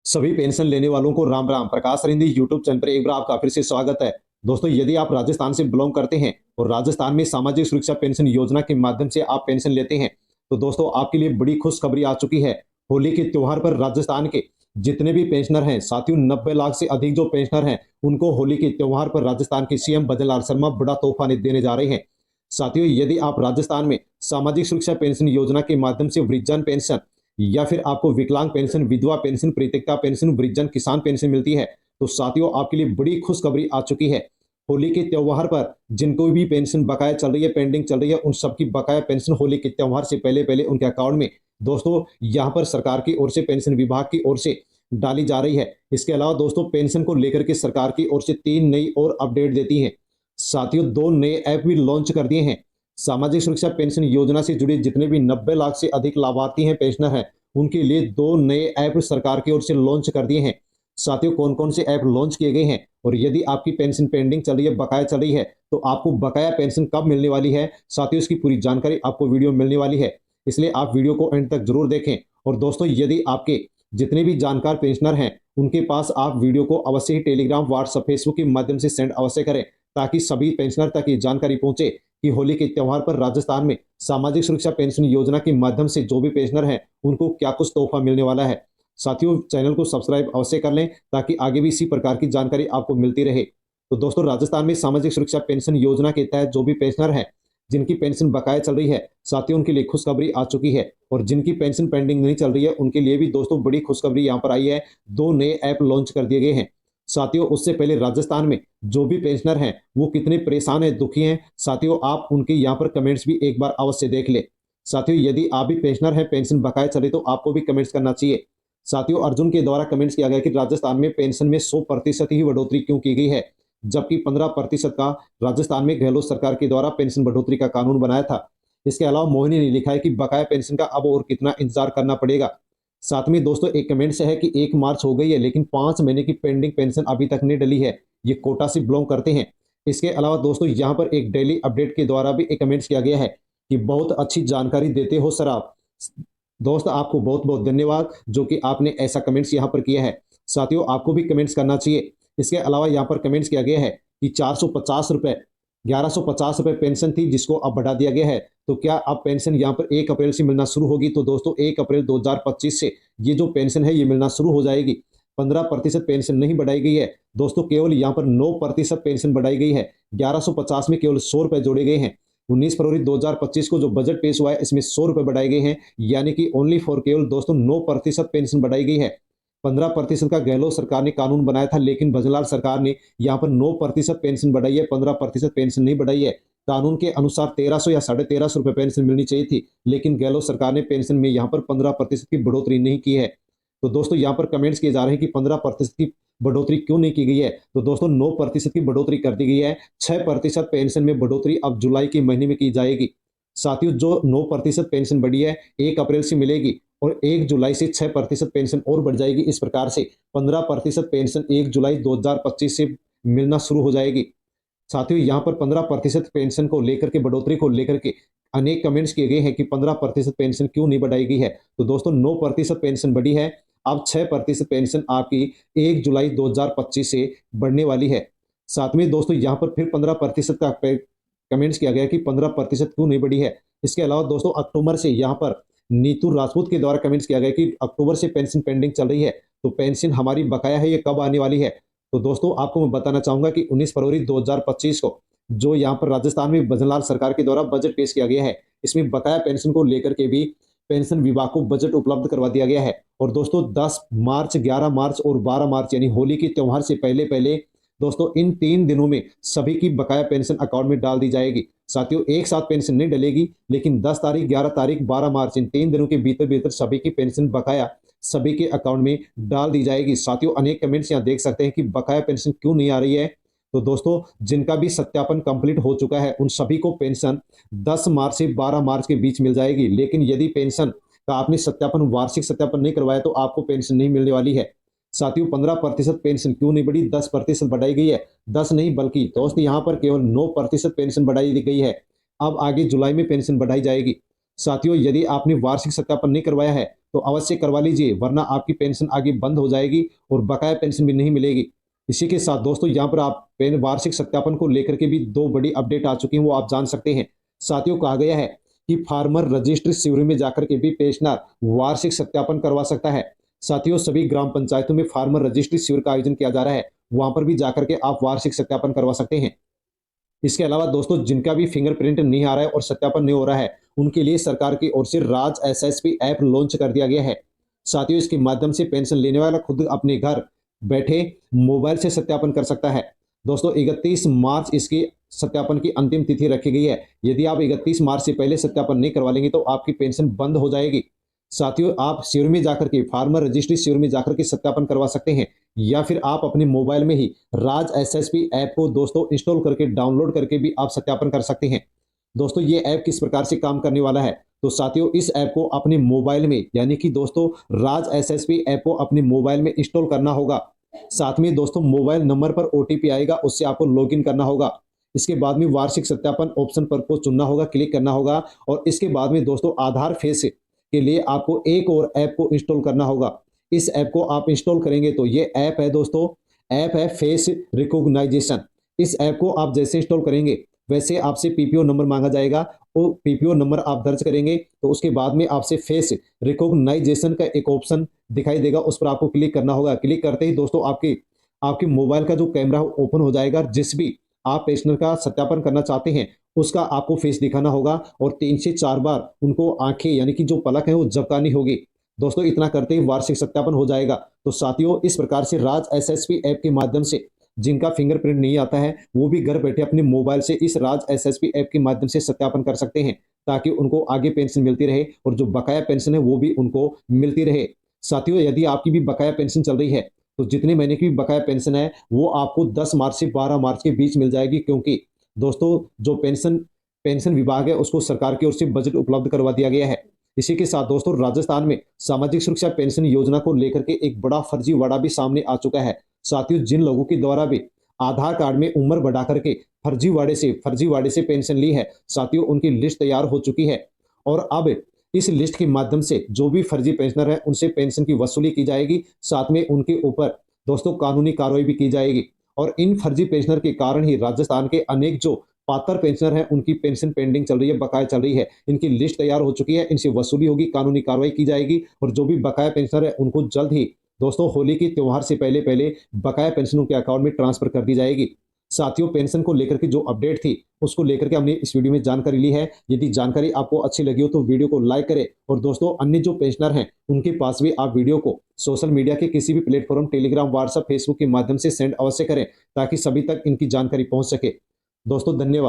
सभी पेंशन लेने वालों को राम राम। प्रकाश रिंदी यूट्यूब चैनल पर एक बार आपका फिर से स्वागत है। दोस्तों, यदि आप राजस्थान से बिलोंग करते हैं और राजस्थान में सामाजिक सुरक्षा पेंशन योजना के माध्यम से आप पेंशन लेते हैं, तो दोस्तों आपके लिए बड़ी खुशखबरी आ चुकी है। होली के त्योहार पर राजस्थान के जितने भी पेंशनर हैं, साथियों 90 लाख से अधिक जो पेंशनर हैं, उनको होली के त्योहार पर राजस्थान के सीएम भजनलाल शर्मा बड़ा तोहफा देने जा रहे हैं। साथियों, यदि आप राजस्थान में सामाजिक सुरक्षा पेंशन योजना के माध्यम से वृद्धजन पेंशन या फिर आपको विकलांग पेंशन, विधवा पेंशन, प्रीतिका पेंशन, वृद्धजन किसान पेंशन मिलती है, तो साथियों आपके लिए बड़ी खुशखबरी आ चुकी है। होली के त्योहार पर जिनको भी पेंशन बकाया चल रही है, पेंडिंग चल रही है, उन सबकी बकाया पेंशन होली के त्योहार से पहले पहले उनके अकाउंट में दोस्तों यहाँ पर सरकार की ओर से, पेंशन विभाग की ओर से डाली जा रही है। इसके अलावा दोस्तों पेंशन को लेकर के सरकार की ओर से 3 नई और अपडेट देती है। साथियों 2 नए ऐप भी लॉन्च कर दिए हैं। सामाजिक सुरक्षा पेंशन योजना से जुड़े जितने भी 90 लाख से अधिक लाभार्थी हैं, पेंशनर हैं, उनके लिए 2 नए ऐप सरकार की ओर से लॉन्च कर दिए हैं। साथियों कौन कौन से ऐप लॉन्च किए गए हैं और यदि आपकी पेंशन पेंडिंग चल रही है, बकाया चल रही है, तो आपको बकाया पेंशन कब मिलने वाली है, साथियों इसकी पूरी जानकारी आपको वीडियो मिलने वाली है। इसलिए आप वीडियो को एंड तक जरूर देखें। और दोस्तों, यदि आपके जितने भी जानकार पेंशनर हैं, उनके पास आप वीडियो को अवश्य ही टेलीग्राम, व्हाट्सएप, फेसबुक के माध्यम से सेंड अवश्य करें, ताकि सभी पेंशनर तक ये जानकारी पहुंचे कि होली के त्योहार पर राजस्थान में सामाजिक सुरक्षा पेंशन योजना के माध्यम से जो भी पेंशनर हैं, उनको क्या कुछ तोहफा मिलने वाला है। साथियों चैनल को सब्सक्राइब अवश्य कर लें, ताकि आगे भी इसी प्रकार की जानकारी आपको मिलती रहे। तो दोस्तों, राजस्थान में सामाजिक सुरक्षा पेंशन योजना के तहत जो भी पेंशनर हैं, जिनकी पेंशन बकाया चल रही है, साथियों उनके लिए खुशखबरी आ चुकी है। और जिनकी पेंशन पेंडिंग नहीं चल रही है, उनके लिए भी दोस्तों बड़ी खुशखबरी यहाँ पर आई है। 2 नए ऐप लॉन्च कर दिए गए हैं। साथियों उससे पहले राजस्थान में जो भी पेंशनर हैं, वो कितने परेशान हैं, दुखी हैं, साथियों आप उनके यहाँ पर कमेंट्स भी एक बार अवश्य देख ले। साथियों यदि आप भी पेंशनर हैं, पेंशन बकाया चले, तो आपको भी कमेंट्स करना चाहिए। साथियों अर्जुन के द्वारा कमेंट्स किया गया कि राजस्थान में पेंशन में 100% ही बढ़ोतरी क्यों की गई है, जबकि 15% का राजस्थान में गहलोत सरकार के द्वारा पेंशन बढ़ोतरी का कानून बनाया था। इसके अलावा मोहिनी ने लिखा है कि बकाया पेंशन का अब और कितना इंतजार करना पड़ेगा। साथ में दोस्तों एक कमेंट से है कि 1 मार्च हो गई है, लेकिन 5 महीने की पेंडिंग पेंशन अभी तक नहीं डली है। ये कोटा से बिलोंग करते हैं। इसके अलावा दोस्तों यहाँ पर एक डेली अपडेट के द्वारा भी एक कमेंट्स किया गया है कि बहुत अच्छी जानकारी देते हो सर आप। दोस्त आपको बहुत बहुत धन्यवाद, जो कि आपने ऐसा कमेंट्स यहाँ पर किया है। साथियों आपको भी कमेंट्स करना चाहिए। इसके अलावा यहाँ पर कमेंट्स किया गया है कि 450 रुपए, 1150 रुपए पेंशन थी, जिसको अब बढ़ा दिया गया है। तो क्या अब पेंशन यहाँ पर 1 अप्रैल से मिलना शुरू होगी? तो दोस्तों 1 अप्रैल 2025 से ये जो पेंशन है ये मिलना शुरू हो जाएगी। 15% पेंशन नहीं बढ़ाई गई है दोस्तों, केवल यहाँ पर 9% पेंशन बढ़ाई गई है। 1150 में केवल 100 रुपए जोड़े गए हैं। 19 फरवरी 2025 को जो बजट पेश हुआ है, इसमें 100 रुपए बढ़ाए गए हैं, यानी कि ओनली फॉर केवल दोस्तों 9% पेंशन बढ़ाई गई है। 15% का गहलोत सरकार ने कानून बनाया था, लेकिन भजनलाल सरकार ने यहाँ पर 9% पेंशन बढ़ाई है, 15% पेंशन नहीं बढ़ाई है। कानून के अनुसार 1300 या 1350 रुपए पेंशन मिलनी चाहिए थी, लेकिन गहलोत सरकार ने पेंशन में यहाँ पर 15% की बढ़ोतरी नहीं की है। तो दोस्तों यहाँ पर कमेंट्स किए जा रहे हैं कि 15% की बढ़ोतरी क्यों नहीं की गई है। तो दोस्तों 9% की बढ़ोतरी कर दी गई है। 6% पेंशन में बढ़ोतरी अब जुलाई के महीने में की जाएगी। साथियों जो 9% पेंशन बढ़ी है, 1 अप्रैल से मिलेगी और 1 जुलाई से 6% पेंशन और बढ़ जाएगी। इस प्रकार से 15% पेंशन 1 जुलाई 2025 से मिलना शुरू हो जाएगी। साथियों यहाँ पर 15% पेंशन को लेकर के, बढ़ोतरी को लेकर के अनेक कमेंट्स किए गए हैं कि 15% पेंशन क्यों नहीं बढ़ाई गई है। तो दोस्तों 9% पेंशन बढ़ी है, अब 6% पेंशन आपकी 1 जुलाई 2025 से बढ़ने वाली है। साथ में दोस्तों यहाँ पर फिर 15% का कमेंट्स किया गया कि 15% क्यों नहीं बढ़ी है। इसके अलावा दोस्तों अक्टूबर से यहाँ पर नीतू राजपूत के द्वारा कमेंट्स किया गया कि अक्टूबर से पेंशन पेंडिंग चल रही है, तो पेंशन हमारी बकाया है, ये कब आने वाली है। तो दोस्तों आपको मैं बताना चाहूंगा कि 19 फरवरी 2025 को जो यहाँ पर राजस्थान में भजनलाल सरकार के द्वारा बजट पेश किया गया है, इसमें बकाया पेंशन को लेकर के भी पेंशन विभाग को बजट उपलब्ध करवा दिया गया है। और दोस्तों 10 मार्च, 11 मार्च और 12 मार्च यानी होली के त्योहार से पहले पहले दोस्तों इन 3 दिनों में सभी की बकाया पेंशन अकाउंट में डाल दी जाएगी। साथियों एक साथ पेंशन नहीं डलेगी, लेकिन 10 तारीख, 11 तारीख, 12 मार्च इन 3 दिनों के भीतर भीतर सभी की पेंशन बकाया सभी के अकाउंट में डाल दी जाएगी। साथियों अनेक कमेंट्स यहाँ देख सकते हैं कि बकाया पेंशन क्यों नहीं आ रही है। तो दोस्तों जिनका भी सत्यापन कंप्लीट हो चुका है, उन सभी को पेंशन 10 मार्च से 12 मार्च के बीच मिल जाएगी। लेकिन यदि पेंशन का आपने सत्यापन, वार्षिक सत्यापन नहीं करवाया, तो आपको पेंशन नहीं मिलने वाली है। साथियों 15% पेंशन क्यों नहीं बढ़ी, 10% बढ़ाई गई है। 10 नहीं बल्कि दोस्त यहाँ पर केवल 9% पेंशन बढ़ाई दी गई है। अब आगे जुलाई में पेंशन बढ़ाई जाएगी। साथियों यदि आपने वार्षिक सत्यापन नहीं करवाया है, तो अवश्य करवा लीजिए, वरना आपकी पेंशन आगे बंद हो जाएगी और बकाया पेंशन भी नहीं मिलेगी। इसी के साथ दोस्तों यहाँ पर आप पेन वार्षिक सत्यापन को लेकर के भी दो बड़ी अपडेट आ चुकी हैं, वो आप जान सकते हैं। साथियों, कहा गया है कि फार्मर रजिस्ट्री शिविर में जाकर के भी पेंशनर वार्षिक सत्यापन करवा सकता है। साथियों, सभी ग्राम पंचायतों में फार्मर रजिस्ट्री शिविर का आयोजन किया जा रहा है, वहां पर भी जाकर के आप वार्षिक सत्यापन करवा सकते हैं। इसके अलावा दोस्तों, जिनका भी फिंगरप्रिंट नहीं आ रहा है और सत्यापन नहीं हो रहा है, उनके लिए सरकार की ओर से राज एसएसपी ऐप लॉन्च कर दिया गया है। साथियों, इसके माध्यम से पेंशन लेने वाला खुद अपने घर बैठे मोबाइल से सत्यापन कर सकता है। दोस्तों, 31 मार्च इसकी सत्यापन की अंतिम तिथि रखी गई है। यदि आप 31 मार्च से पहले सत्यापन नहीं करवा लेंगे तो आपकी पेंशन बंद हो जाएगी। साथियों, आप शिविर में जाकर के फार्मर रजिस्ट्री शिविर में जाकर के सत्यापन करवा सकते हैं, या फिर आप अपने मोबाइल में ही राज एसएसपी ऐप को दोस्तों इंस्टॉल करके डाउनलोड करके भी आप सत्यापन कर सकते हैं। दोस्तों, ये ऐप किस प्रकार से काम करने वाला है, तो साथियों, इस ऐप को अपने मोबाइल में यानी कि दोस्तों राज एसएसपी ऐप को अपने मोबाइल में इंस्टॉल करना होगा। साथ में दोस्तों मोबाइल नंबर पर ओटीपी आएगा, उससे आपको लॉगिन करना होगा। इसके बाद में वार्षिक सत्यापन ऑप्शन पर को चुनना होगा, क्लिक करना होगा, और इसके बाद में दोस्तों आधार फेस के लिए आपको एक और ऐप को इंस्टॉल करना होगा। इस ऐप को आप इंस्टॉल करेंगे तो ये ऐप है दोस्तों, ऐप है फेस रिकॉग्नाइजेशन। इस ऐप को आप जैसे इंस्टॉल करेंगे वैसे आपसे पीपीओ नंबर मांगा जाएगा, और पीपीओ नंबर आप दर्ज करेंगे तो उसके बाद में आपसे फेस रिकॉग्नाइजेशन का एक ऑप्शन दिखाई देगा, उस पर आपको क्लिक करना होगा। क्लिक करते ही दोस्तों आपके आपके मोबाइल का जो कैमरा ओपन हो जाएगा, जिस भी आप पेंशनर का सत्यापन करना चाहते हैं उसका आपको फेस दिखाना होगा, और 3 से 4 बार उनको आंखें यानी कि जो पलक है वो झपकानी होगी। दोस्तों, इतना करते ही वार्षिक सत्यापन हो जाएगा। तो साथियों, इस प्रकार से राज एसएसपी ऐप के माध्यम से जिनका फिंगरप्रिंट नहीं आता है वो भी घर बैठे अपने मोबाइल से इस राज एसएसपी ऐप के माध्यम से सत्यापन कर सकते हैं, ताकि उनको आगे पेंशन मिलती रहे और जो बकाया पेंशन है वो भी उनको मिलती रहे। साथियों, यदि आपकी भी बकाया पेंशन चल रही है तो जितने महीने की बकाया पेंशन है वो आपको 10 मार्च से 12 मार्च के बीच मिल जाएगी, क्योंकि दोस्तों जो पेंशन पेंशन विभाग है उसको सरकार की ओर से बजट उपलब्ध करवा दिया गया है। इसी के साथ दोस्तों, राजस्थान में सामाजिक सुरक्षा पेंशन योजना को लेकर के एक बड़ा फर्जीवाड़ा भी सामने आ चुका है। साथियों, जिन लोगों के द्वारा भी आधार कार्ड में उम्र बढ़ा करके फर्जीवाड़े से पेंशन ली है, साथियों उनकी लिस्ट तैयार हो चुकी है, और अब इस लिस्ट के माध्यम से जो भी फर्जी पेंशनर है उनसे पेंशन की वसूली की जाएगी। साथ में उनके ऊपर दोस्तों कानूनी कार्रवाई भी की जाएगी, और इन फर्जी पेंशनर के कारण ही राजस्थान के अनेक जो पात्र पेंशनर हैं उनकी पेंशन पेंडिंग चल रही है, बकाया चल रही है। इनकी लिस्ट तैयार हो चुकी है, इनसे वसूली होगी, कानूनी कार्रवाई की जाएगी, और जो भी बकाया पेंशनर है उनको जल्द ही दोस्तों होली के त्योहार से पहले पहले बकाया पेंशन उनके अकाउंट में ट्रांसफर कर दी जाएगी। साथियों, पेंशन को लेकर के जो अपडेट थी उसको लेकर के हमने इस वीडियो में जानकारी ली है। यदि जानकारी आपको अच्छी लगी हो तो वीडियो को लाइक करें, और दोस्तों अन्य जो पेंशनर हैं उनके पास भी आप वीडियो को सोशल मीडिया के किसी भी प्लेटफॉर्म टेलीग्राम, व्हाट्सएप, फेसबुक के माध्यम से सेंड अवश्य करें, ताकि सभी तक इनकी जानकारी पहुंच सके। दोस्तों, धन्यवाद।